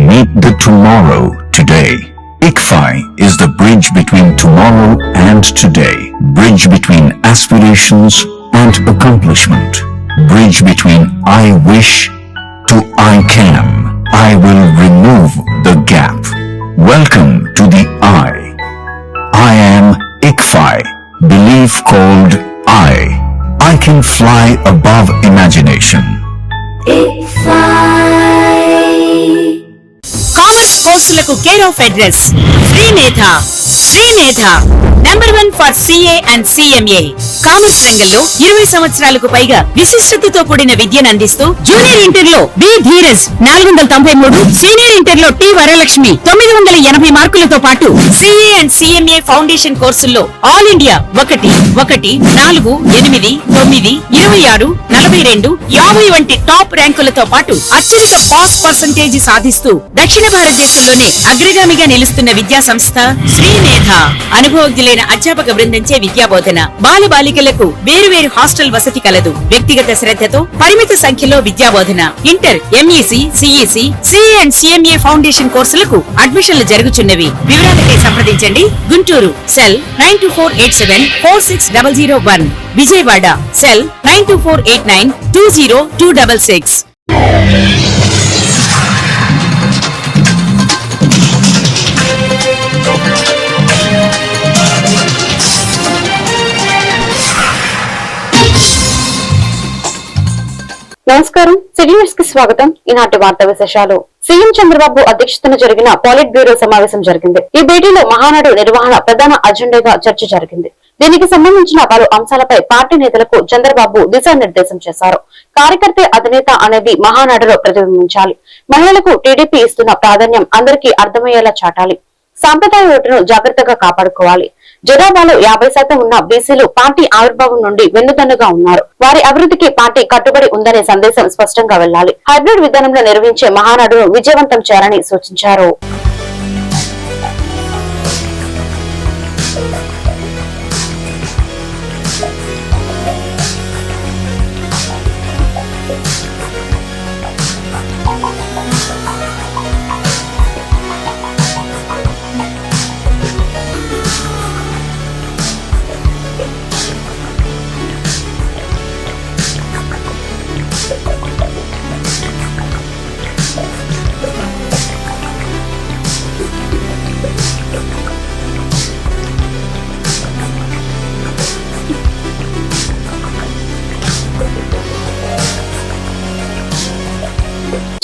Meet the tomorrow today. ICFI is the bridge between tomorrow and today. Bridge between aspirations and accomplishment. Bridge between I wish to I can. I will remove the gap. Welcome to the I am ICFI. Belief called I can fly above imagination. Commerce కోర్సులకు care of address Srinetha number 1 for CA and CMA. Commerce రంగంలో 20 సంవత్సరాలకు పైగా విశిష్టతతో కూడిన విద్యను అందిస్తూ junior inter లో B Dheeraj 493, senior inter లో టి వరలక్ష్మి 980 మార్కులతో పాటు CA అండ్ CMA ఫౌండేషన్ కోర్సుల్లో ఆల్ ఇండియా 1, 4, 8, 9, 26, 42, 50 వంటి టాప్ ర్యాంకులతో పాటు అత్యధిక పాస్ పర్సంటేజ్ సాధిస్తూ దక్షిణ భారతదేశంలోనే అగ్రగామిగా నిలుస్తున్న విద్యా సంస్థ శ్రీనేథ. అనుభవజ్ఞులైన అధ్యాపక బృందంచే విద్యాబోధన, బాల బాలికలకు వేరువేరు హాస్టల్ వసతి కలదు. వ్యక్తిగత శ్రద్ధతో పరిమిత సంఖ్యలో విద్యాబోధన. Inter, MEC, CEC, CA and CMA foundation కోర్సులకు అడ్మిషన్లు జరుగుచున్నవి. వివరాలకై సంప్రదించండి. Guntur cell 9248746001, Vijayawada cell 9248920266. నమస్కారం, సిటీ న్యూస్ కి స్వాగతం. ఈనాటి వార్తా విశేషాలు. సీఎం చంద్రబాబు అధ్యక్షతన జరిగిన పాలిట్ బ్యూరో సమావేశం జరిగింది. ఈ భేటీలో మహానాడు నిర్వహణ ప్రధాన అజెండాగా చర్చ జరిగింది. దీనికి సంబంధించిన పలు అంశాలపై పార్టీ నేతలకు చంద్రబాబు దిశానిర్దేశం చేశారు. కార్యకర్తే అధినేత అనేది మహానాడులో ప్రతిబింబించాలి. మహిళలకు టీడీపీ ఇస్తున్న ప్రాధాన్యం అందరికీ అర్థమయ్యేలా చాటాలి. సాంప్రదాయ ఓటును జాగ్రత్తగా కాపాడుకోవాలి. జనాభాలో 50% ఉన్న బీసీలు పార్టీ ఆవిర్భావం నుండి వెన్నుదన్నుగా ఉన్నారు. వారి అభివృద్ధికి పార్టీ కట్టుబడి ఉందనే సందేశం స్పష్టంగా వెళ్లాలి. హైబ్రిడ్ విధానంలో నిర్వహించే మహానాడును విజయవంతం చేయాలని సూచించారు.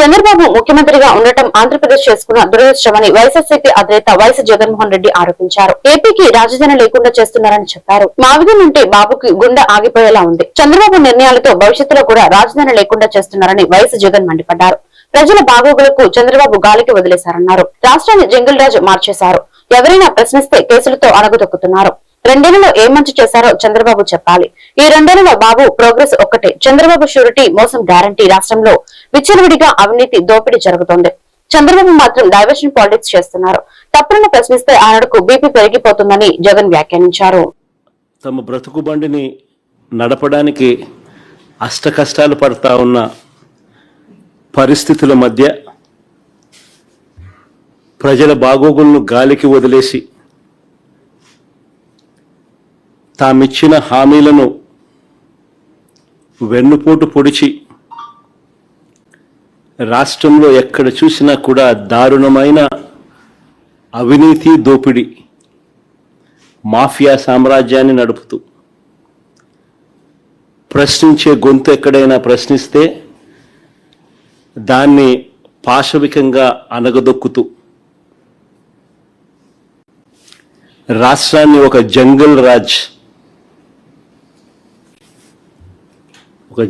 చంద్రబాబు ముఖ్యమంత్రిగా ఉండటం ఆంధ్రప్రదేశ్ చేసుకున్న దురదృష్టమని వైఎస్ఆర్సీపీ అధినేత వైఎస్ జగన్మోహన్ రెడ్డి ఆరోపించారు. ఏపీకి రాజధాని లేకుండా చేస్తున్నారని చెప్పారు. మావిది నుండి బాబుకి గుండె ఆగిపోయేలా ఉంది. చంద్రబాబు నిర్ణయాలతో భవిష్యత్తులో కూడా రాజధాని లేకుండా చేస్తున్నారని వైఎస్ జగన్ మండిపడ్డారు. ప్రజల బాగోగులకు చంద్రబాబు గాలికి వదిలేశారన్నారు. రాష్ట్రాన్ని జంగిల్ రాజు మార్చేశారు. ఎవరైనా ప్రశ్నిస్తే కేసులతో అణగదొక్కుతున్నారు. 2 ఏళ్లలో ఏ మంచి చేశారో చంద్రబాబు చెప్పాలి. ఈ 2 ఏళ్లలో బాబు ప్రోగ్రెస్ ఒక్కటే. చంద్రబాబు షూరిటీ, మోసం గ్యారంటీ. రాష్ట్రంలో విచ్చలవిడిగా అవినీతి, దోపిడీ జరుగుతోంది. చంద్రబాబు మాత్రం డైవర్షన్ పాలిటిక్స్ చేస్తున్నారు. తప్పులను ప్రశ్నిస్తే ఆయనకు బీపీ పెరిగిపోతుందని జగన్ వ్యాఖ్యానించారు. తమ బ్రతుకు బండిని నడపడానికి అష్ట కష్టాలు పడతా ఉన్న పరిస్థితుల మధ్య ప్రజల బాగోగులను గాలికి వదిలేసి తామిచ్చిన హామీలను వెన్నుపోటు పొడిచి రాష్ట్రంలో ఎక్కడ చూసినా కూడా దారుణమైన అవినీతి, దోపిడీ, మాఫియా సామ్రాజ్యాన్ని నడుపుతూ ప్రశ్నించే గొంతు ఎక్కడైనా ప్రశ్నిస్తే దాన్ని పాశవికంగా అనగదొక్కుతూ రాష్ట్రాన్ని ఒక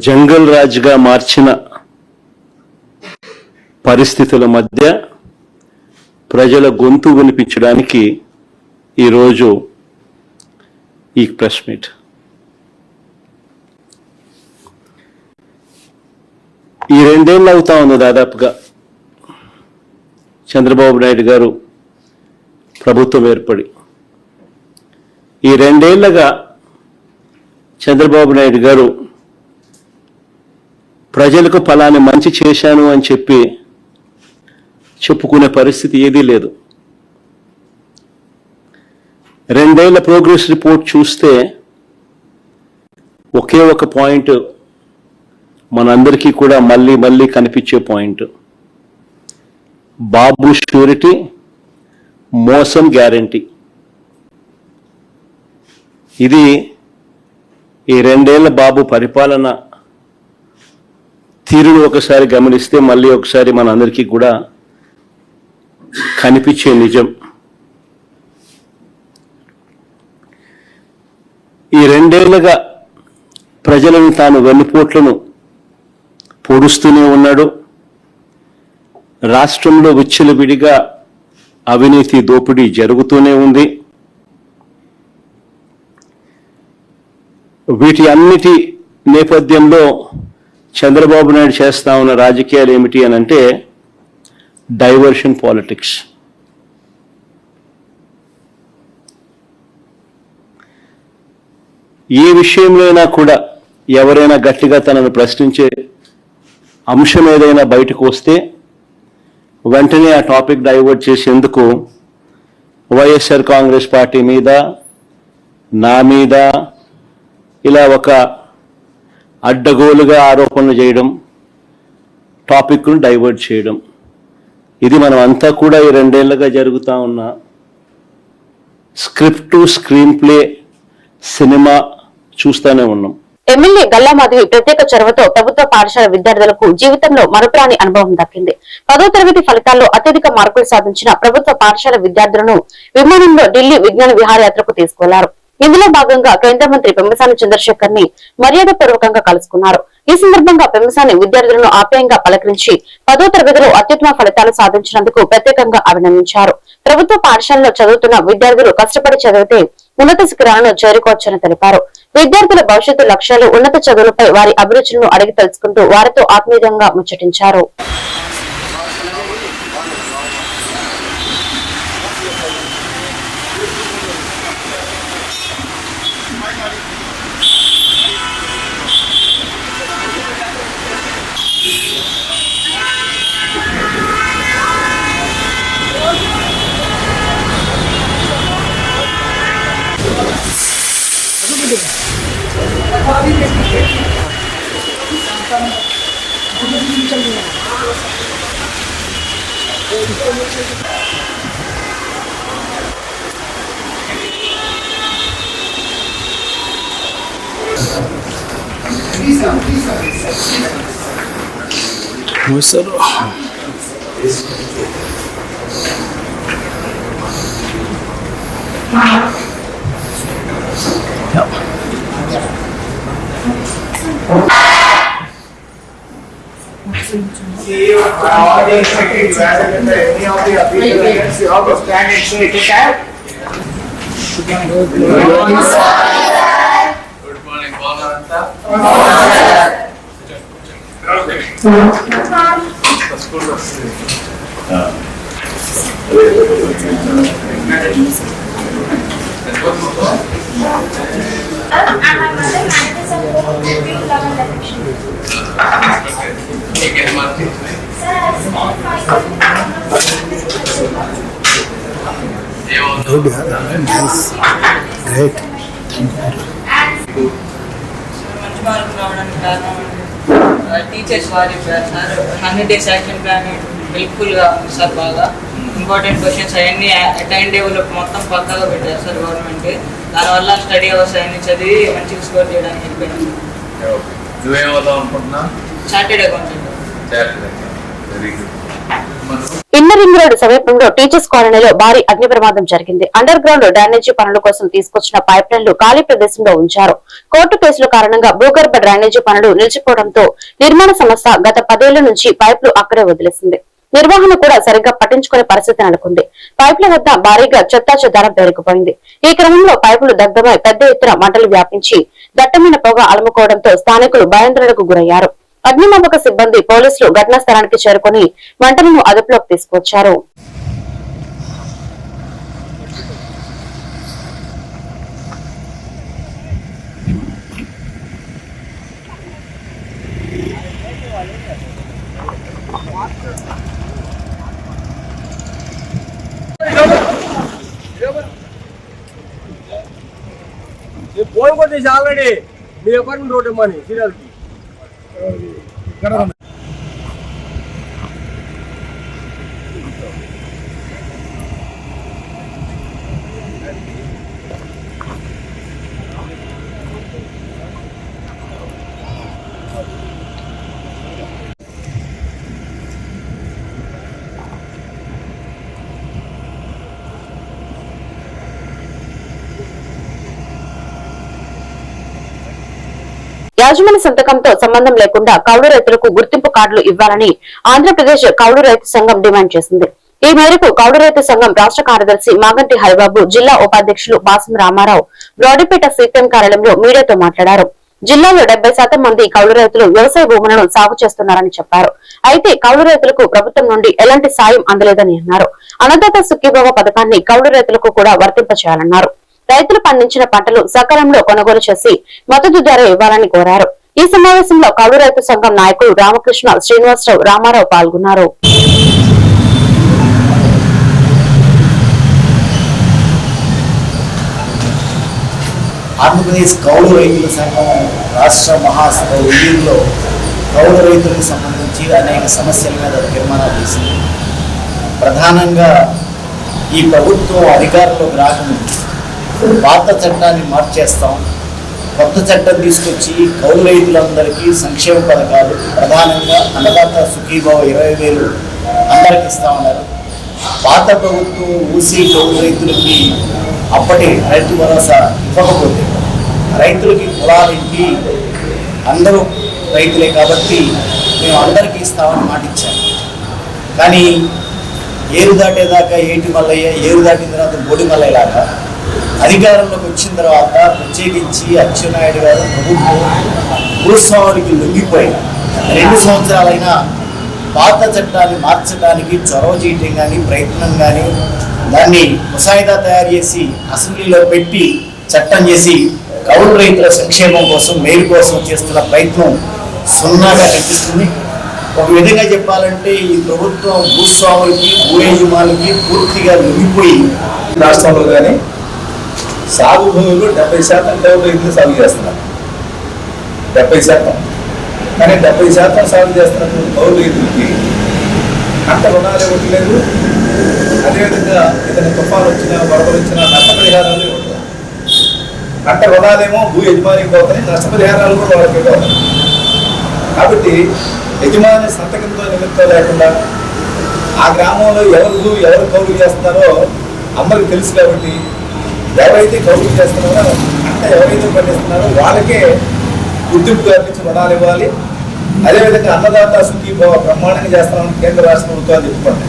జంగల్ రాజ్గా మార్చిన పరిస్థితుల మధ్య ప్రజల గొంతు వినిపించడానికి ఈరోజు ఈ ప్రెస్ మీట్. ఈ 2 ఏళ్ళు అవుతా ఉంది దాదాపుగా చంద్రబాబు నాయుడు గారు ప్రభుత్వం ఏర్పడి. ఈ 2 ఏళ్లుగా చంద్రబాబు నాయుడు గారు ప్రజలకు ఫలాని మంచి చేశాను అని చెప్పి చెప్పుకునే పరిస్థితి ఏదీ లేదు. 2 ఏళ్ల ప్రోగ్రెస్ రిపోర్ట్ చూస్తే ఒకే ఒక పాయింట్ మనందరికీ కూడా మళ్ళీ మళ్ళీ కనిపించే పాయింట్, బాబు ష్యూరిటీ, మోసం గ్యారంటీ. ఇది ఈ 2 ఏళ్ల బాబు పరిపాలన తీరును ఒకసారి గమనిస్తే మళ్ళీ ఒకసారి మనందరికీ కూడా కనిపించే నిజం. ఈ 2 ఏళ్లుగా ప్రజలను తాను వెన్నుపోట్లను పొడుస్తూనే ఉన్నాడు. రాష్ట్రంలో విచ్చలవిడిగా అవినీతి దోపిడీ జరుగుతూనే ఉంది. వీటి అన్నిటి నేపథ్యంలో చంద్రబాబు నాయుడు చేస్తా ఉన్న రాజకీయాలు ఏమిటి అని అంటే డైవర్షన్ పాలిటిక్స్. ఏ విషయంలోనైనా కూడా ఎవరైనా గట్టిగా తనను ప్రశ్నించే అంశం ఏదైనా బయటకు వస్తే వెంటనే ఆ టాపిక్ డైవర్ట్ చేసేందుకు వైఎస్ఆర్ కాంగ్రెస్ పార్టీ మీద, నా మీద ఇలా ఒక అడ్డగోలుగా ఆరోపణలు చేయడం, టాపిక్ను డైవర్ట్ చేయడం, ఇది మనం అంతా కూడా ఈ 2 ఏళ్లుగా జరుగుతూ ఉన్న స్క్రిప్టు, స్క్రీన్ ప్లే సినిమా చూస్తూనే ఉన్నాం. ఎమ్మెల్యే గల్లా మాధవి ప్రత్యేక చొరవతో ప్రభుత్వ పాఠశాల విద్యార్థులకు జీవితంలో మరుపురాని అనుభవం దక్కింది. 10వ తరగతి ఫలితాల్లో అత్యధిక మార్కులు సాధించిన ప్రభుత్వ పాఠశాల విద్యార్థులను విమానంలో ఢిల్లీ విజ్ఞాన విహారయాత్రకు తీసుకెళ్లారు. ఇందులో భాగంగా కేంద్ర మంత్రి పెమ్మసాని చంద్రశేఖర్ ని మర్యాద పూర్వకంగా కలుసుకున్నారు. ఈ సందర్భంగా పెమ్మసాని విద్యార్థులను ఆప్యాయంగా పలకరించి 10వ తరగతిలో అత్యుత్తమ ఫలితాలు సాధించినందుకు ప్రత్యేకంగా అభినందించారు. ప్రభుత్వ పాఠశాలలో చదువుతున్న విద్యార్థులు కష్టపడి చదివితే ఉన్నత శిఖరాలను చేరుకోవచ్చని తెలిపారు. విద్యార్థుల భవిష్యత్తు లక్ష్యాలు, ఉన్నత చదువులపై వారి అభిరుచులను అడిగి తెలుసుకుంటూ వారితో ఆత్మీయంగా ముచ్చటించారు. Good, yeah, nice, great. Teachers వారి 100 days యాక్షన్ ప్లాన్ హెల్ప్ఫుల్ గా ఉంది సార్. బాగా ఇంపార్టెంట్ క్వశ్చన్స్ అవన్నీ టైం టేబుల్ మొత్తం పక్కాగా పెట్టారు సార్ గవర్నమెంట్. దానివల్ల స్టడీ అవర్స్ అన్ని చదివి మంచిగా స్కోర్ చేయడానికి వెళ్ళిపోయింది. Chartered accountant. Very good. Inner ring road సమీపంలో టీచర్స్ కాలనీలో భారీ అగ్ని ప్రమాదం జరిగింది. అండర్ గ్రౌండ్ డ్రైనేజీ పనుల కోసం తీసుకొచ్చిన పైప్ లైన్లు ఖాళీ ప్రదేశంలో ఉంచారు. కోర్టు కేసుల కారణంగా భూగర్భ డ్రైనేజీ పనులు నిలిచిపోవడంతో నిర్మాణ సంస్థ గత 10 ఏళ్ల నుంచి పైపులు అక్కడే వదిలేసింది. నిర్వహణ కూడా సరిగ్గా పట్టించుకునే పరిస్థితి నెలకొంది. పైపుల వద్ద భారీగా చెత్తా చెదారం పేరుకుపోయింది. ఈ క్రమంలో పైపులు దగ్ధమై పెద్ద ఎత్తున మంటలు వ్యాపించి దట్టమైన పొగ అలుముకోవడంతో స్థానికులు భయాందోళనకు గురయ్యారు. అగ్నిమాపక సిబ్బంది, పోలీసులు ఘటనా స్థలానికి చేరుకుని మంటలను అదుపులోకి తీసుకొచ్చారు. ఫోన్ కొట్టేసి ఆల్రెడీ మీ అపార్ట్మెంట్ రోడ్ ఇమ్మని సీరియల్కి. యాజమాన్య సంతకంతో సంబంధం లేకుండా కౌలు రైతులకు గుర్తింపు కార్డులు ఇవ్వాలని ఆంధ్రప్రదేశ్ కౌలు రైతు సంఘం డిమాండ్ చేసింది. ఈ మేరకు కౌలు రైతు సంఘం రాష్ట్ర కార్యదర్శి మాగంటి హరిబాబు, జిల్లా ఉపాధ్యక్షులు బాసం రామారావు బ్రాడీపేట సిపిఎం కార్యాలయంలో మీడియాతో మాట్లాడారు. జిల్లాలో 70% మంది కౌలు రైతులు వ్యవసాయ భూములను సాగు చేస్తున్నారని చెప్పారు. అయితే కౌలు రైతులకు ప్రభుత్వం నుండి ఎలాంటి సాయం అందలేదని అన్నారు. అన్నదాత సుఖీభవ పథకాన్ని కౌలు రైతులకు కూడా వర్తింపచేయాలన్నారు. రైతులు పండించిన పంటలు సకాలంలో కొనుగోలు చేసి మద్దతు ధర ఇవ్వాలని కోరారు. ఈ సమావేశంలో కౌలు రైతు సంఘం నాయకులు రామకృష్ణ, శ్రీనివాసరావు, రామారావు పాల్గొన్నారు. ఆంధ్రప్రదేశ్ కౌలు రైతుల సంఘం రాష్ట్ర మహాసభ ఉదయంలో కౌలు రైతులకు సంబంధించి అనేక సమస్యల మీద తీర్మానాలు చేసింది. ప్రధానంగా ఈ ప్రభుత్వం అధికారంలోకి రాకముందు పాత చట్టాన్ని మార్చేస్తాం, కొత్త చట్టం తీసుకొచ్చి కౌలు రైతులందరికీ సంక్షేమ పథకాలు, ప్రధానంగా అన్నదాత సుఖీభావ 20,000 అందరికి ఇస్తామన్నారు. పాత ప్రభుత్వం ఊసి కౌలు రైతులకి అప్పటి రైతు భరోసా ఇవ్వకపోతే రైతులకి కులాలింటి అందరూ రైతులే కాబట్టి మేము అందరికీ ఇస్తామని మాట ఇచ్చాము. కానీ ఏరు దాటేదాకా ఏటి మల్లయ్య, ఏరు దాటిన తర్వాత బోడి మల్లయ్యలాగా అధికారంలోకి వచ్చిన తర్వాత ప్రత్యేకించి అచ్చెన్నాయుడు గారు ప్రభుత్వం భూస్వాములకి లొంగిపోయి 2 సంవత్సరాలైనా పాత చట్టాన్ని మార్చడానికి చొరవ చేయటం కానీ, ప్రయత్నం కానీ, దాన్ని ముసాయిదా తయారు చేసి అసెంబ్లీలో పెట్టి చట్టం చేసి కౌలు రైతుల సంక్షేమం కోసం, మేలు కోసం చేస్తున్న ప్రయత్నం సున్నాగా కనిపిస్తుంది. ఒక విధంగా చెప్పాలంటే ఈ ప్రభుత్వం భూస్వాములకి, భూ యజమానులకి పూర్తిగా లొంగిపోయి రాష్ట్రంలో కానీ సాగు భూములు 70% కౌలు రైతులు సాగు చేస్తున్నారు. 70%. కానీ 70% సాగు చేస్తున్నటువంటి కౌలు రైతులకి అంత రుణాలు ఇవ్వట్లేదు. అదేవిధంగా ఏదైనా తుఫాను వచ్చినా, వరదలు వచ్చినా నష్టపరిహారాలు ఇవ్వట్లేదు. పంట రుణాలేమో భూ యజమానికి పోతాయి, నష్టపరిహారాలు కూడా వాళ్ళకి ఇవ్వాలి. కాబట్టి యజమాని సంతకంతో నిమిత్తం లేకుండా ఆ గ్రామంలో ఎవరు కౌలు చేస్తున్నారో అందరికి తెలుసు. కాబట్టి ఎవరైతే కౌలు చేస్తున్నారో, అంటే ఎవరైతే పండిస్తున్నారో వాళ్ళకే గుర్తింపు కల్పించి రుణాలు ఇవ్వాలి. అదేవిధంగా అన్నదాత సుఖీభావ బ్రహ్మాండంగా చేస్తున్నామని కేంద్ర రాష్ట్ర ప్రభుత్వాలు చెప్పుకోండి.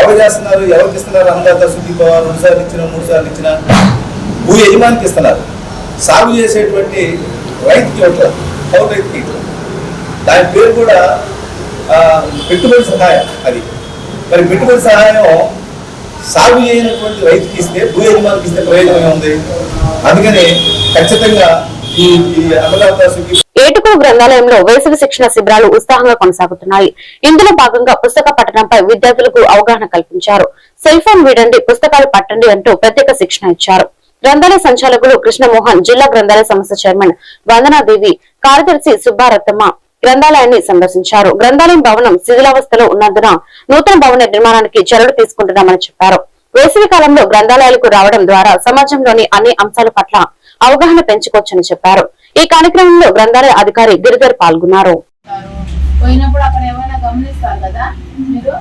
ఎవరు చేస్తున్నారు, ఎవరికి ఇస్తున్నారు? అన్నదాత సుఖీభావ 2 సార్లు ఇచ్చినా, 3 సార్లు ఇచ్చినా భూ యజమానికి ఇస్తున్నారు. సాగు చేసేటువంటి రైతుకి ఇవ్వట్లేదు, కౌలు రైతుకి ఇవ్వట్లేదు. దాని పేరు కూడా పెట్టుబడి సహాయం. అది మరి పెట్టుబడి సహాయం సాగు చేయనటువంటి రైతుకి ఇస్తే, భూ యజమానికి ఇస్తే ప్రయోజనం ఉంది. అందుకని ఖచ్చితంగా ఈ అన్నదాత సుఖీ ఏటుకూరు గ్రంథాలయంలో వేసవి శిక్షణ శిబిరాలు ఉత్సాహంగా కొనసాగుతున్నాయి. ఇందులో భాగంగా పుస్తక పఠనంపై విద్యార్థులకు అవగాహన కల్పించారు. సెల్ ఫోన్ వీడండి, పుస్తకాలు పట్టండి అంటూ ప్రత్యేక శిక్షణ ఇచ్చారు. గ్రంథాలయ సంచాలకులు కృష్ణమోహన్, జిల్లా గ్రంథాలయ సంస్థ చైర్మన్ వందనాదేవి, కార్యదర్శి సుబ్బారత్తమ్మ గ్రంథాలయాన్ని సందర్శించారు. గ్రంథాలయం భవనం శిథిలావస్థలో ఉన్నందున నూతన భవన నిర్మాణానికి చర్యలు తీసుకుంటున్నామని చెప్పారు. వేసవి కాలంలో గ్రంథాలయాలకు రావడం ద్వారా సమాజంలోని అన్ని అంశాల పట్ల అవగాహన పెంచుకోవచ్చని చెప్పారు. ఈ కార్యక్రమంలో గ్రంథాలయ అధికారి గిరిధర్ పాల్గొన్నారు. పోయినప్పుడు అక్కడ ఏమైనా గమనిస్తారు కదా, మీరు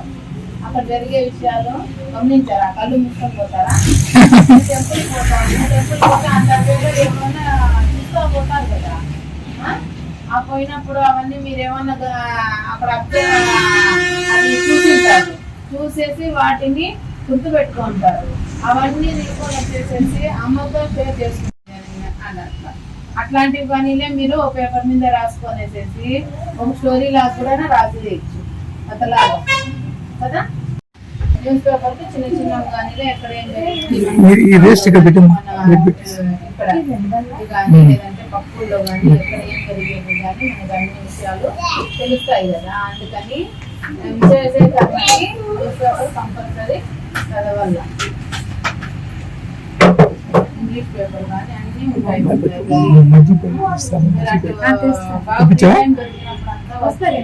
అక్కడ జరిగే విషయాలు గమనించారా? కళ్ళు మూసుకొని పోతారా? టెంపుల్ పోతారు, ఏమైనా చూస్తూ పోతారు కదా. ఆ పోయినప్పుడు అవన్నీ మీరు ఏమన్నా అక్కడ అది చూసింటారు, చూసేసి వాటిని గుర్తు పెట్టుకుంటారు. అవన్నీ తీసుకొని వచ్చేసేసి అమ్మతో షేర్ చేసుకుంటారు అన్నట్ల. అట్లాంటివి పనిలే మీరు పేపర్ మీద రాసుకొనేసేసి ఒక స్టోరీ లాగా కూడా రాసి చేయొచ్చు అతలాగా కదా. న్యూస్ పేపర్ కి చిన్న చిన్న కానీ ఎక్కడ ఏం కానీ లేదంటే పప్పుల్లో కానీ ఎక్కడ ఏం జరిగేది కానీ మనకు అన్ని విషయాలు తెలుస్తాయి కదా. అందుకని విశేషానికి న్యూస్ పేపర్ కంపల్సరీ చదవాల. ఇంగ్లీష్ పేపర్ కానీ అన్నీ ఉంటాయి మీరు అటు బాబుకి టైం దొరికినప్పుడు అంతా వస్తారు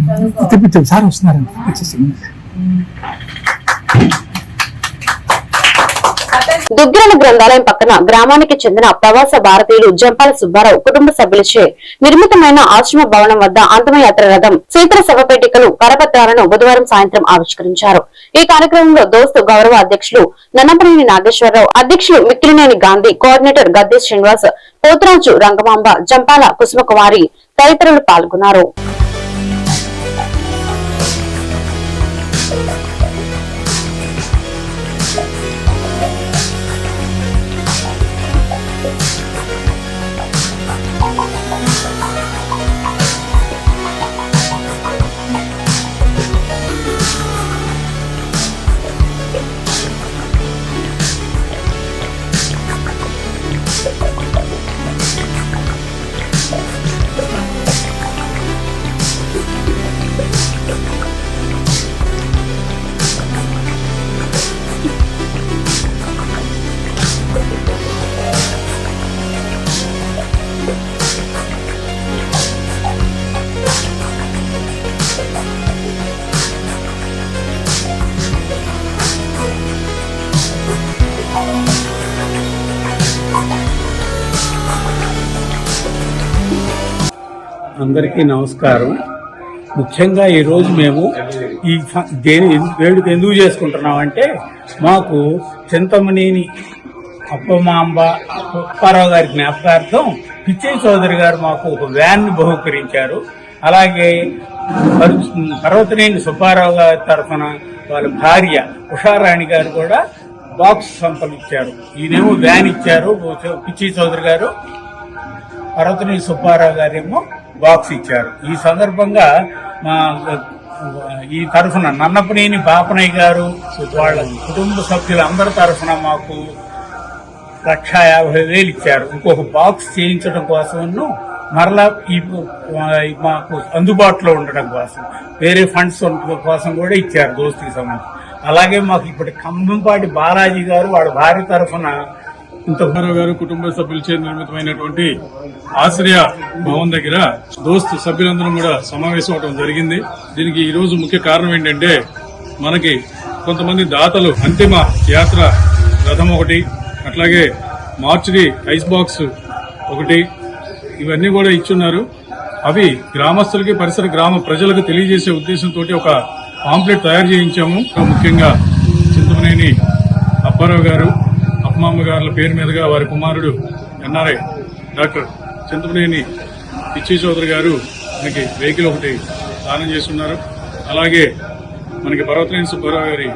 చదువుకోవాలి. సార్ వస్తున్నారు. దుగ్గిరాల గ్రంథాలయం పక్కన గ్రామానికి చెందిన ప్రవాస భారతీయులు జంపాల సుబ్బారావు కుటుంబ సభ్యులచే నిర్మితమైన ఆశ్రమ భవనం వద్ద అంతిమయాత్ర రథం శీతల శవపేటికలు కరపత్రాలను బుధవారం సాయంత్రం ఆవిష్కరించారు. ఈ కార్యక్రమంలో దోస్తు గౌరవ అధ్యక్షులు నన్నపనేని నాగేశ్వరరావు, అధ్యక్షులు మిక్కిలినేని గాంధీ, కోఆర్డినేటర్ గద్దె శ్రీనివాస్, పోతురాజు రంగమాంబ, జంపాల కుసుమకుమారి తదితరులు పాల్గొన్నారు. అందరికీ నమస్కారం. ముఖ్యంగా ఈరోజు మేము ఈ వేడుక ఎందుకు చేసుకుంటున్నామంటే, మాకు చింతమనేని అప్పమాంబ అప్పారావు గారి జ్ఞాపకార్థం పిచ్చయ్య చౌదరి గారు మాకు ఒక వ్యాన్ బహుకరించారు. అలాగే పర్వతనేని సుబ్బారావు గారి తరఫున వాళ్ళ భార్య ఉషారాణి గారు కూడా బాక్స్ సంపలిచ్చారు. ఈయనేమో వ్యాన్ ఇచ్చారు పిచ్చయ్య చౌదరి గారు, పర్వతనేని సుబ్బారావు గారేమో బాక్స్ ఇచ్చారు. ఈ సందర్భంగా ఈ తరఫున నన్నపనేని బాపనయ్య గారు వాళ్ళ కుటుంబ సభ్యులందరి తరఫున మాకు 1,50,000 ఇచ్చారు. ఇంకొక బాక్స్ చేయించడం కోసం మరలా మాకు అందుబాటులో ఉండడం కోసం వేరే ఫండ్స్ కోసం కూడా ఇచ్చారు దోస్తుకి సంబంధించి. అలాగే మాకు ఇప్పుడు కంభంపాటి బాలాజీ గారు వాళ్ళ భార్య తరఫున ఇంతకుమారావు గారు కుటుంబ సభ్యులచే నిర్మితమైనటువంటి ఆశ్రయ భవన్ దగ్గర దోస్తు సభ్యులందరం కూడా సమావేశం అవడం జరిగింది. దీనికి ఈ రోజు ముఖ్య కారణం ఏంటంటే, మనకి కొంతమంది దాతలు అంతిమ యాత్ర రథం ఒకటి, అట్లాగే మార్చురీ ఐస్ బాక్స్ ఒకటి, ఇవన్నీ కూడా ఇచ్చున్నారు. అవి గ్రామస్తులకి పరిసర గ్రామ ప్రజలకు తెలియజేసే ఉద్దేశంతో ఒక పాంప్లెట్ తయారు చేయించాము. ముఖ్యంగా చింతమనేని అప్పారావు గారు, అప్పమాంబ గారుల పేరు మీదుగా వారి కుమారుడు ఎన్ఆర్ఐ డాక్టర్ చింతమనేని పిచ్చయ్య చౌదరి గారు మనకి వెహికల్ ఒకటి దానం చేస్తున్నారు. అలాగే మనకి పర్వతనేని సుబ్బారావు గారి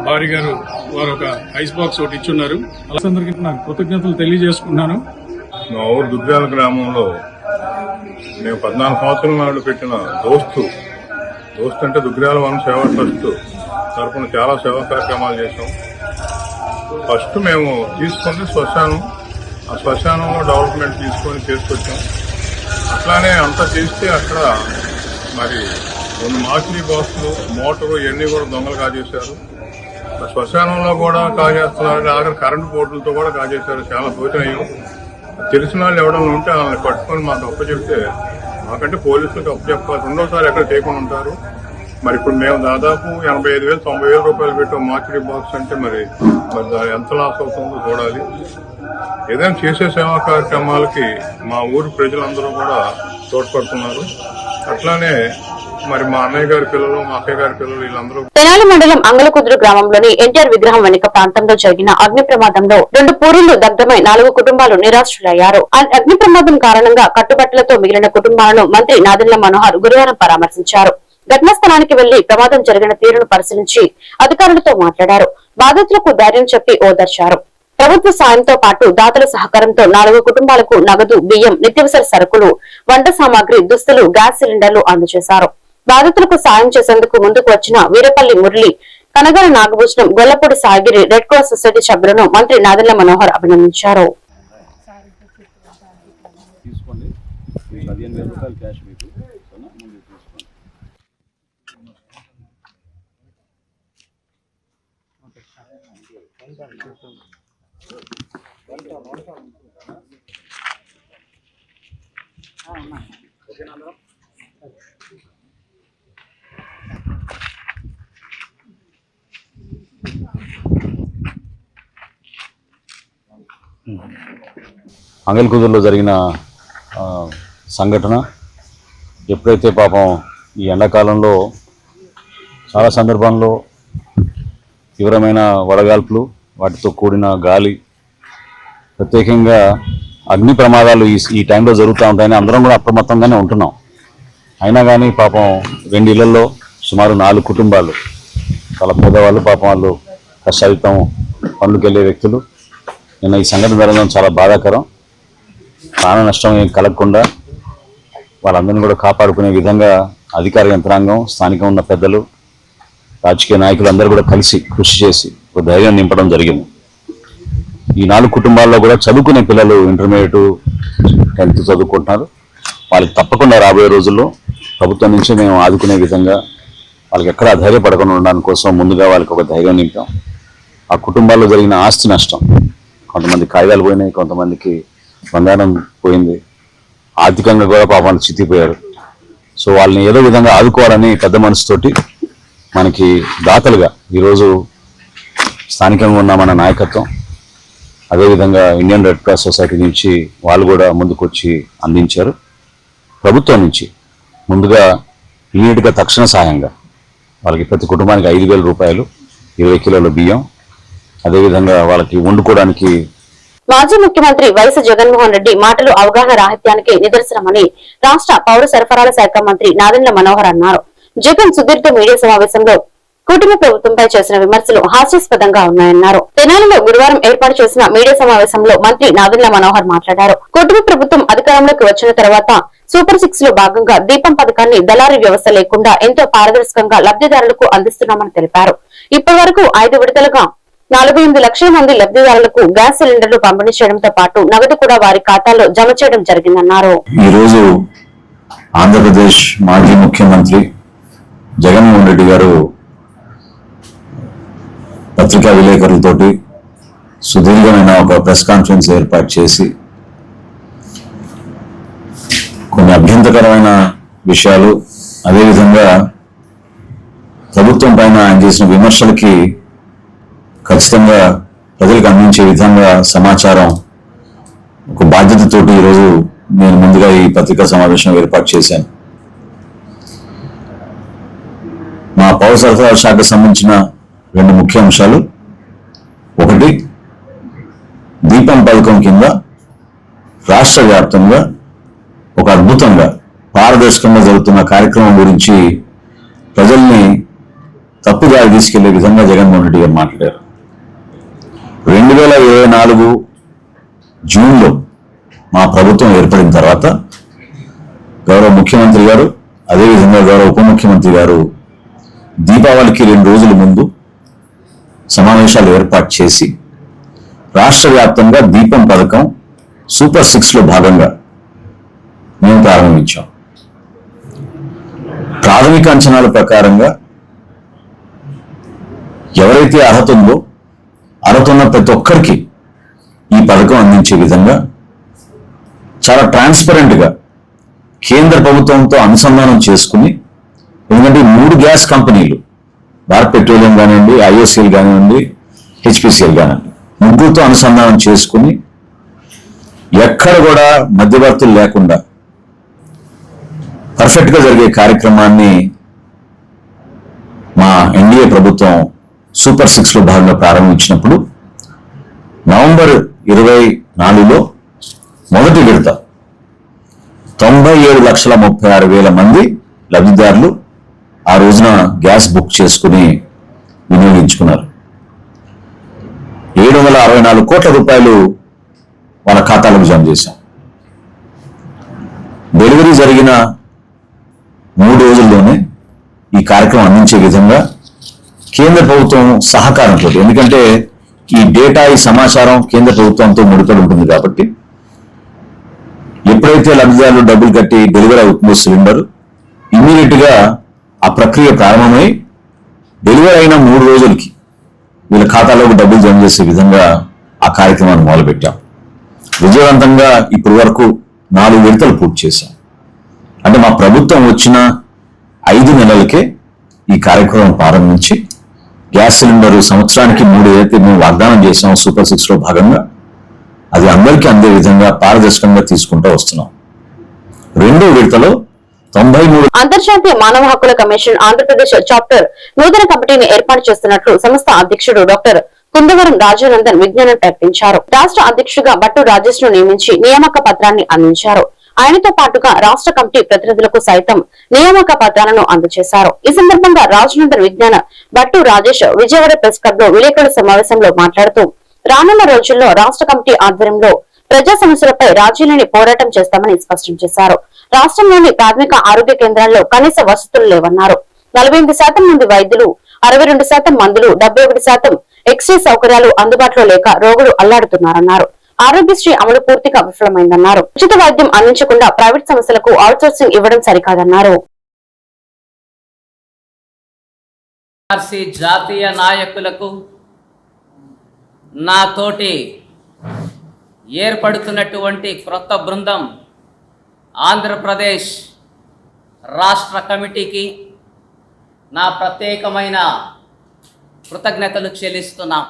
భార్య గారు వారు ఒక ఐస్ బాక్స్ ఒకటి ఇచ్చున్నారు. అందరికీ నాకు కృతజ్ఞతలు తెలియజేసుకున్నాను. మా ఊరు దుగ్గిరాల గ్రామంలో మేము 14 సంవత్సరాల నాడు పెట్టిన దోస్తు అంటే దుగ్గిరాల వనం సేవా ట్రస్ట్ తరఫున చాలా సేవా కార్యక్రమాలు చేసాం. ఫస్ట్ మేము తీసుకుంది శ్మశానం, ఆ శ్మశానంలో డెవలప్మెంట్ తీసుకొని చేసుకొచ్చాం. అట్లానే అంతా చేస్తే అక్కడ మరి 2 మార్చురీ బాక్సులు, మోటారు ఇవన్నీ కూడా దొంగలు కాజేశారు. శ్మశానంలో కూడా కాజేస్తున్నారు, ఆఖరి కరెంటు పోర్టులతో కూడా కాజేశారు. చాలా శోచనీయం. తెలిసిన వాళ్ళు ఎవడన్నా ఉంటే వాళ్ళని పట్టుకొని మాకు అప్పచెప్తే, మాకంటే పోలీసులకు అప్పచెప్పాలి, రెండోసారి ఎక్కడ చేయకుండా ఉంటారు. మరి ఇప్పుడు మేము దాదాపు 85,000 90,000 రూపాయలు పెట్టాం మార్చురీ బాక్స్ అంటే మరి ఎంత లాస్ అవుతుందో చూడాలి. ఏదైనా చేసే సేవా కార్యక్రమాలకి మా ఊరి ప్రజలందరూ కూడా తోడ్పడుతున్నారు. అట్లానే మరి మా అన్నయ్య గారి పిల్లలు, మా అక్కయ్య గారి పిల్లలు వీళ్ళందరూ. తెనాలి మండలం అంగలకుదురు గ్రామంలోని ఎన్టీఆర్ విగ్రహం వెనుక ప్రాంతంలో జరిగిన అగ్ని ప్రమాదంలో 2 పూరీలు దగ్ధమై 4 కుటుంబాలు నిరాశ్రులయ్యారు. అగ్ని ప్రమాదం కారణంగా కట్టుబట్టలతో మిగిలిన కుటుంబాలను మంత్రి నాదెండ్ల మనోహర్ గురువారం పరామర్శించారు. ఘటనా స్థలానికి వెళ్లి ప్రమాదం జరిగిన తీరును పరిశీలించి అధికారులతో మాట్లాడారు. బాధితులకు ధైర్యం చెప్పి ఓదార్చారు. ప్రభుత్వ సాయంతో పాటు దాతల సహకారంతో 4 కుటుంబాలకు నగదు, బియ్యం, నిత్యావసర సరుకులు, వంట సామాగ్రి, దుస్తులు, గ్యాస్ సిలిండర్లు అందజేశారు. బాధితులకు సాయం చేసేందుకు ముందుకు వచ్చిన Veerapalli Murali, Kanagala Nagabhushanam, Gollapudi Sagiri, red cross society సభ్యులను మంత్రి నాదెండ్ల మనోహర్ అభినందించారు. అంగల్కుదురులో జరిగిన సంఘటన ఎప్పుడైతే పాపం ఈ ఎండాకాలంలో చాలా సందర్భాల్లో తీవ్రమైన వడగాల్పులు, వాటితో కూడిన గాలి, ప్రత్యేకంగా అగ్ని ప్రమాదాలు ఈ టైంలో జరుగుతూ ఉంటాయని అందరం కూడా అప్రమత్తంగానే ఉంటున్నాం. అయినా కానీ పాపం 2 ఇళ్లలో సుమారు 4 కుటుంబాలు, చాలా పేదవాళ్ళు, పాపం వాళ్ళు కష్టాయుతం పనులకు వెళ్ళే వ్యక్తులు. నిన్న ఈ సంఘటన జరగడం చాలా బాధాకరం. ప్రాణ నష్టం ఏం కలగకుండా వాళ్ళందరినీ కూడా కాపాడుకునే విధంగా అధికార యంత్రాంగం, స్థానికంగా ఉన్న పెద్దలు, రాజకీయ నాయకులు అందరూ కూడా కలిసి కృషి చేసి ఒక ధైర్యం నింపడం జరిగింది. ఈ 4 కుటుంబాల్లో కూడా చదువుకునే పిల్లలు ఇంటర్మీడియట్, 10th చదువుకుంటున్నారు. వాళ్ళకి తప్పకుండా రాబోయే రోజుల్లో ప్రభుత్వం నుంచి మేము ఆదుకునే విధంగా వాళ్ళకి ఎక్కడా ధైర్యపడకుండా ఉండడానికి కోసం ముందుగా వాళ్ళకి ఒక ధైర్యం నింపాం. ఆ కుటుంబాల్లో జరిగిన ఆస్తి నష్టం, కొంతమంది కాగితాలు పోయినాయి, కొంతమందికి బంగారం పోయింది, ఆర్థికంగా కూడా పాపాలు చితిపోయారు. సో వాళ్ళని ఏదో విధంగా ఆదుకోవాలని పెద్ద మనసుతోటి మనకి దాతలుగా ఈరోజు స్థానికంగా ఉన్న మన నాయకత్వం, అదేవిధంగా ఇండియన్ రెడ్ క్రాస్ సొసైటీ నుంచి వాళ్ళు కూడా ముందుకొచ్చి అందించారు. ప్రభుత్వం నుంచి ముందుగా ఇమీడియట్గా తక్షణ సహాయంగా వాళ్ళకి ప్రతి కుటుంబానికి 5,000 రూపాయలు, 20 కిలోల బియ్యం, అదేవిధంగా వాళ్ళకి వండుకోవడానికి. మాజీ ముఖ్యమంత్రి వైఎస్ జగన్మోహన్ రెడ్డి మాటలు అవగాహన రాహిత్యానికి నిదర్శనమని రాష్ట్ర పౌర సరఫరాల శాఖ మంత్రి నాదెండ్ల మనోహర్ అన్నారు. జగన్ సుదీర్ఘ మీడియా సమావేశంలో కూటమి ప్రభుత్వంపై చేసిన విమర్శలు హాస్యాస్పదంగా ఉన్నాయన్నారు. తెనాలిలో గురువారం ఏర్పాటు చేసిన మీడియా సమావేశంలో మంత్రి నాదెండ్ల మనోహర్ మాట్లాడారు. కూటమి ప్రభుత్వం అధికారంలోకి వచ్చిన తర్వాత సూపర్ 6 లో భాగంగా దీపం పథకాన్ని దళారీ వ్యవస్థ లేకుండా ఎంతో పారదర్శకంగా లబ్ధిదారులకు అందిస్తున్నామని తెలిపారు. ఇప్పటి వరకు 5 విడతలుగా 48 లక్షల మంది లబ్ధిదారులకు గ్యాస్ సిలిండర్లు పంపిణీ చేయడంతో పాటు నగదు కూడా వారి ఖాతాల్లో జమ చేయడం జరిగిందన్నారు. ఈ రోజు ఆంధ్రప్రదేశ్ మాజీ ముఖ్యమంత్రి జగన్మోహన్ రెడ్డి గారు పత్రికా విలేకరులతోటి సుదీర్ఘమైన ఒక ప్రెస్ కాన్ఫరెన్స్ ఏర్పాటు చేసి కొన్ని అభ్యంతరకరమైన విషయాలు, అదేవిధంగా ప్రభుత్వం పైన ఆయన చేసిన విమర్శలకి ఖచ్చితంగా ప్రజలకు అందించే విధంగా సమాచారం ఒక బాధ్యతతోటి ఈరోజు నేను ముందుగా ఈ పత్రికా సమావేశం ఏర్పాటు చేశాను. మా పౌర సరఫరాల శాఖకు సంబంధించిన 2 ముఖ్య అంశాలు. ఒకటి, దీపం పథకం కింద రాష్ట్ర వ్యాప్తంగా ఒక అద్భుతంగా పారదర్శకంగా జరుగుతున్న కార్యక్రమం గురించి ప్రజల్ని తప్పుదారి తీసుకెళ్లే విధంగా జగన్మోహన్ రెడ్డి గారు మాట్లాడారు. 2024 జూన్లో మా ప్రభుత్వం ఏర్పడిన తర్వాత గౌరవ ముఖ్యమంత్రి గారు, అదేవిధంగా గౌరవ ఉప ముఖ్యమంత్రి గారు దీపావళికి 2 రోజుల ముందు సమావేశాలు ఏర్పాటు చేసి రాష్ట్ర వ్యాప్తంగా దీపం పథకం సూపర్ 6 లో భాగంగా మేము ప్రారంభించాం. ప్రాథమిక అంచనాల ప్రకారంగా ఎవరైతే అర్హత ఉందో అర్హత ఉన్న ప్రతి ఒక్కరికి ఈ పథకం అందించే విధంగా చాలా ట్రాన్స్పరెంట్ గా కేంద్ర ప్రభుత్వంతో అనుసంధానం చేసుకుని, ఎందుకంటే 3 గ్యాస్ కంపెనీలు, భారత్ పెట్రోలియం కానివ్వండి, ఐఓసీఎల్ కానివ్వండి, హెచ్పిసిఎల్ కానివ్వండి, ముగ్గురుతో అనుసంధానం చేసుకుని ఎక్కడ కూడా మధ్యవర్తులు లేకుండా పర్ఫెక్ట్ గా జరిగే కార్యక్రమాన్ని మా ఎన్డీఏ ప్రభుత్వం సూపర్ 6 లో భాగంగా ప్రారంభించినప్పుడు నవంబర్ 24లో మొదటి విడత 97,36,000 మంది లబ్ధిదారులు ఆ రోజున గ్యాస్ బుక్ చేసుకుని వినియోగించుకున్నారు. 764 కోట్ల రూపాయలు వాళ్ళ ఖాతాలకు జమ చేశాం. డెలివరీ జరిగిన 3 రోజుల్లోనే ఈ కార్యక్రమం అందించే విధంగా కేంద్ర ప్రభుత్వం సహకారంతో, ఎందుకంటే ఈ డేటా, ఈ సమాచారం కేంద్ర ప్రభుత్వంతో ముడిపడి ఉంటుంది కాబట్టి ఎప్పుడైతే లబ్ధిదారులు డబ్బులు కట్టి డెలివరీ అవుతుందో సిలిండర్, ఇమ్మీడియట్ గా ఆ ప్రక్రియ ప్రారంభమై డెలివరీ అయిన 3 రోజులకి వీళ్ళ ఖాతాలోకి డబ్బులు జమ చేసే విధంగా ఆ కార్యక్రమాన్ని మొదలుపెట్టాం. విజయవంతంగా ఇప్పటి వరకు 4 విడతలు పూర్తి చేశాం. అంటే మా ప్రభుత్వం వచ్చిన 5 నెలలకే ఈ కార్యక్రమం ప్రారంభించి గ్యాస్ సిలిండర్ సంవత్సరానికి 3 ఏదైతే మేము వాగ్దానం చేసాం సూపర్ 6 లో భాగంగా అది అందరికీ అందే విధంగా పారదర్శకంగా తీసుకుంటూ వస్తున్నాం. 2వ విడతలో 93 అంతర్జాతీయ మానవ హక్కుల కమిషన్ ఆంధ్రప్రదేశ్ చాప్టర్ నూతన కమిటీని ఏర్పాటు చేస్తున్నట్లు సంస్థ అధ్యక్షుడు డాక్టర్ కుందవరం రాజానందన్ విజ్ఞానం ప్రకటించారు. రాష్ట్ర అధ్యక్షుడిగా బట్టు రాజేష్ ను నియమించి నియామక పత్రాన్ని అందించారు. ఆయనతో పాటుగా రాష్ట్ర కమిటీ ప్రతినిధులకు సైతం నియామక పత్రాలను అందజేశారు. ఈ సందర్భంగా రాజానందన్ విజ్ఞాన బట్టు రాజేష్ విజయవాడ ప్రెస్ క్లబ్ లో విలేకరుల సమావేశంలో మాట్లాడుతూ రానున్న రోజుల్లో రాష్ట్ర కమిటీ ఆధ్వర్యంలో ప్రజా సమస్యలపై రాజీలేని పోరాటం చేస్తామని స్పష్టం చేశారు. రాష్ట్రంలోని ప్రాథమిక ఆరోగ్య కేంద్రాల్లో కనీస వసతులు లేవన్నారు. 48% మంది వైద్యులు, 62% మందులు, 71% ఎక్స్రే సౌకర్యాలు అందుబాటులో లేక రోగులు అల్లాడుతున్నారన్నారు. ఆరోగ్యశ్రీ అమలు పూర్తిగా విఫలమైందన్నారు. ఉచిత వైద్యం అందించకుండా ప్రైవేట్ సంస్థలకు అవుట్సోర్సింగ్ ఇవ్వడం సరికాదన్నారు. జాతీయ నాయకులకు నాతోటి ఏర్పడుతున్నటువంటి క్రొత్త బృందం ఆంధ్రప్రదేశ్ రాష్ట్ర కమిటీకి నా ప్రత్యేకమైన కృతజ్ఞతలు చెల్లిస్తున్నాం.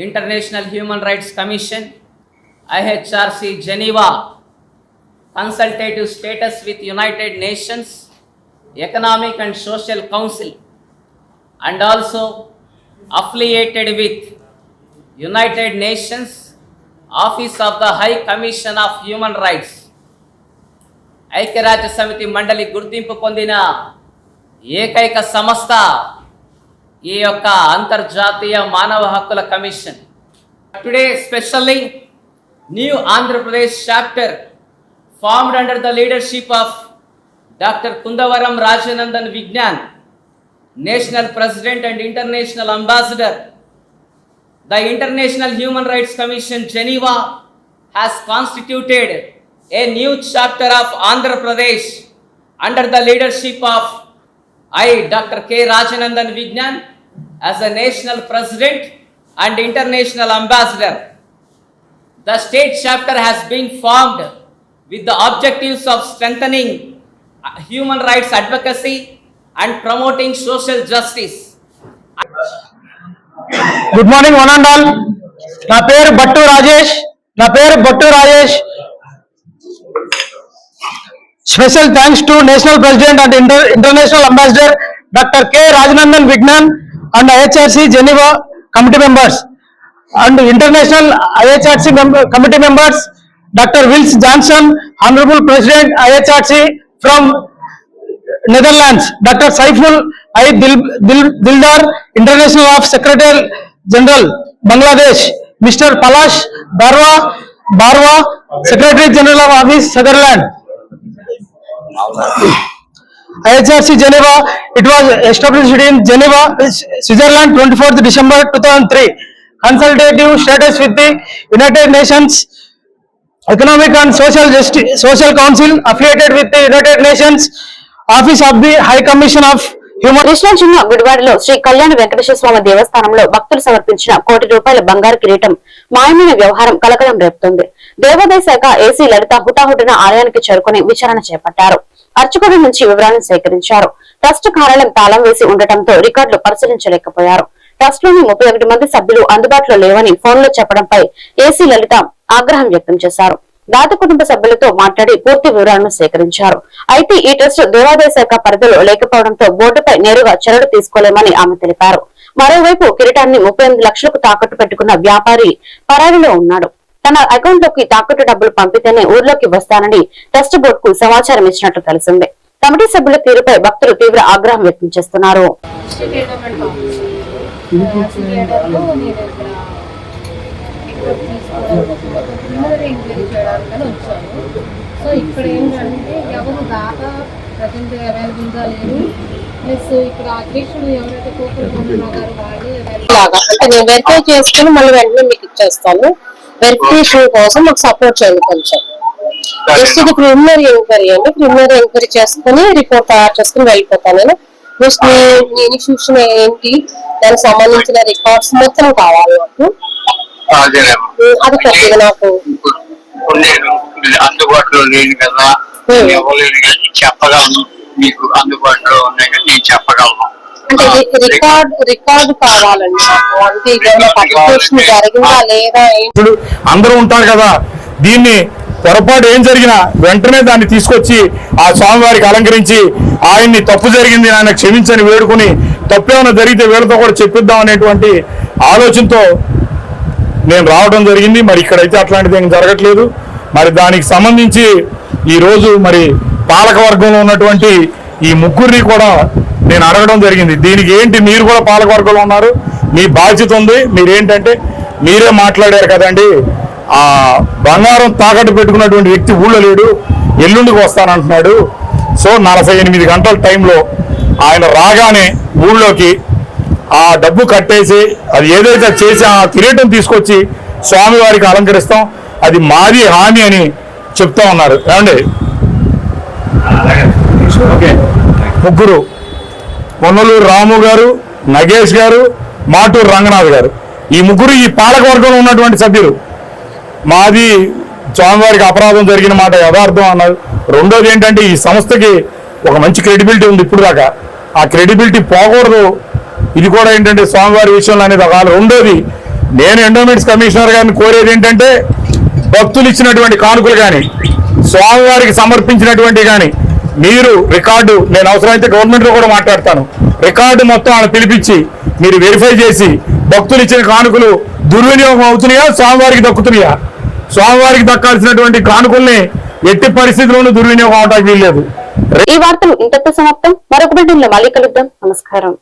International human rights commission, IHRC Geneva, consultative status with United nations economic and social council and also affiliated with United Nations Office of the High Commission of Human Rights, ఐక్యరాజ్య సమితి మండలి గుర్తింపు పొందిన ఏకైక సంస్థ ఈ యొక్క అంతర్జాతీయ మానవ హక్కుల commission. Today specially new Andhra Pradesh chapter formed under the leadership of Dr. Kundavaram Rajanandan Vignan, National President and International Ambassador. The International Human Rights Commission Geneva has constituted a new chapter of Andhra Pradesh under the leadership of I, Dr. K. Rajanandan Vignan, as a National President and International Ambassador. The state chapter has been formed with the objectives of strengthening human rights advocacy and promoting social justice. Good morning one and all. నా పేరు Battu Rajesh. Special thanks to national president and international ambassador doctor K Rajanandan Vignan and IHRC Geneva committee members and international IHRC committee members, Dr. Wils Johnson, Honorable President IHRC from Netherlands, Dr. Saiful I. Dildar, International of Secretary General, Bangladesh, Mr. Palash Barwa, Secretary General of Office, Sutherland. IHRC Geneva, it was established in Geneva, Switzerland, 24th December 2003. Consultative status with the United Nations Economic and Social Council, affiliated with the United Nations Office of the High Commission of Human Rights. Krishna జిల్లా గుడివాడలో శ్రీ కళ్యాణ వెంకటేశ్వర స్వామి దేవస్థానంలో భక్తులు సమర్పించిన ₹1 కోటి బంగారు కిరీటం మాయమైన వ్యవహారం కలకలం రేపుతోంది. దేవాదాయ శాఖ ఏసీ లలిత హుటాహుటిన ఆలయానికి చేరుకుని విచారణ చేపట్టారు. అర్చకుడి నుంచి వివరాలను సేకరించారు. ట్రస్ట్ కార్యాలయం తాళం వేసి ఉండటంతో రికార్డులు పరిశీలించలేకపోయారు. ట్రస్ట్ లోని 31 మంది సభ్యులు అందుబాటులో లేవని ఫోన్లో చెప్పడంపై ఏసీ లలిత ఆగ్రహం వ్యక్తం చేశారు. దాత కుటుంబ సభ్యులతో మాట్లాడి పూర్తి వివరాలను సేకరించారు. అయితే ఈ ట్రస్ట్ దేవాదాయ శాఖ పరిధిలో లేకపోవడంతో బోర్డుపై నేరుగా చర్యలు తీసుకోలేమని ఆమె తెలిపారు. మరోవైపు కిరీటాన్ని 38 లక్షలకు తాకట్టు పెట్టుకున్న వ్యాపారి పరారీలో ఉన్నాడు. తన అకౌంట్ లోకి తాకట్టు డబ్బులు పంపితేనే ఊర్లోకి వస్తానని ట్రస్ట్ బోర్డుకు సమాచారం ఇచ్చినట్లు తెలిసింది. కమిటీ సభ్యుల తీరుపై భక్తులు తీవ్ర ఆగ్రహం వ్యక్తం చేస్తున్నారు. సో ఇక్కడ ఏంటంటే ఎవరు దాత ప్రజెంట్ అవైలబుల్గా లేరు. ప్లస్ ఇక్కడ అధ్యక్షుడు ఎవరైతే కోపడుకుంటున్నా గారు వాళ్ళు అంటే నేను వెరిఫై చేసుకుని మళ్ళీ వెంటనే మీకు ఇచ్చేస్తాను. వెరిఫికేషన్ కోసం మాకు సపోర్ట్ చేయండి కొంచెం. జస్ట్ ఇది ప్రిలిమినరీ ఎంక్వైరీ అండి. ప్రిలిమినరీ ఎంక్వైరీ చేసుకుని రిపోర్ట్ తయారు చేసుకుని వెళ్ళిపోతాను నేను. జస్ట్ మీ ఇన్స్టిట్యూషన్ ఏంటి, దానికి సంబంధించిన రికార్డ్స్ మొత్తం కావాలి నాకు. అది కొద్దిగా నాకు అందుబాటులో లేదు కదా, ఇవ్వలేదు కదా, చెప్పగలను. మీకు అందుబాటులో ఉన్నాయి కదా, నేను చెప్పగలను. అంటే రికార్డు కావాలండి నాకు. అంటే ఏదైనా పబ్లికేషన్ జరిగిందా లేదా? అందరూ ఉంటారు కదా, దీన్ని పొరపాటు ఏం జరిగినా వెంటనే దాన్ని తీసుకొచ్చి ఆ స్వామివారికి అలంకరించి ఆయన్ని తప్పు జరిగింది ఆయన క్షమించని వేడుకుని తప్పేమైనా జరిగితే వీళ్ళతో కూడా చెప్పిద్దాం అనేటువంటి ఆలోచనతో నేను రావడం జరిగింది. మరి ఇక్కడైతే అట్లాంటిది ఏం జరగట్లేదు. మరి దానికి సంబంధించి ఈరోజు మరి పాలక వర్గంలో ఉన్నటువంటి ఈ ముగ్గురిని కూడా నేను అడగడం జరిగింది. దీనికి ఏంటి, మీరు కూడా పాలక వర్గంలో ఉన్నారు, మీ బాధ్యత ఉంది. మీరేంటంటే మీరే మాట్లాడారు కదండి, ఆ బంగారం తాకట్టు పెట్టుకున్నటువంటి వ్యక్తి ఊళ్ళో లేడు, ఎల్లుండికి వస్తానంటున్నాడు. సో 48 గంటల టైంలో ఆయన రాగానే ఊళ్ళోకి ఆ డబ్బు కట్టేసి అది ఏదైతే చేసి ఆ కిరీటం తీసుకొచ్చి స్వామివారికి అలంకరిస్తాం, అది మాది హామీ అని చెప్తా ఉన్నారు. ఏమండి, ఓకే, ముగ్గురు పొన్నలూరు రాము గారు, నగేష్ గారు, మాటూరు రంగనాథ్ గారు, ఈ ముగ్గురు ఈ పాలక వర్గంలో ఉన్నటువంటి సభ్యులు. మాది స్వామివారికి అపరాధం జరిగిన మాట యథార్థం అన్నారు. రెండోది ఏంటంటే ఈ సంస్థకి ఒక మంచి క్రెడిబిలిటీ ఉంది ఇప్పుడు దాకా, ఆ క్రెడిబిలిటీ పోకూడదు. ఇది కూడా ఏంటంటే స్వామివారి విషయంలో అనేది ఒక. రెండోది, నేను ఎండోమెంట్స్ కమిషనర్ గారిని కోరేది ఏంటంటే భక్తులు ఇచ్చినటువంటి కానుకలు కానీ స్వామివారికి సమర్పించినటువంటి కానీ మీరు రికార్డు, నేను అవసరమైతే గవర్నమెంట్లో కూడా మాట్లాడతాను, రికార్డు మొత్తం ఆయన పిలిపించి మీరు వెరిఫై చేసి భక్తులు ఇచ్చిన కానుకలు దుర్వినియోగం అవుతున్నాయా, స్వామివారికి దక్కుతున్నాయా? స్వామివారికి దక్కాల్సినటువంటి కానుకల్ని ఎట్టి పరిస్థితుల్లోనూ దుర్వినియోగం అవడానికి వీల్లేదు. ఈ వార్తలు ఇంతటితో సమాప్తం. మరొక బిల్డింగ్ లో మళ్ళీ కలుద్దాం. నమస్కారం.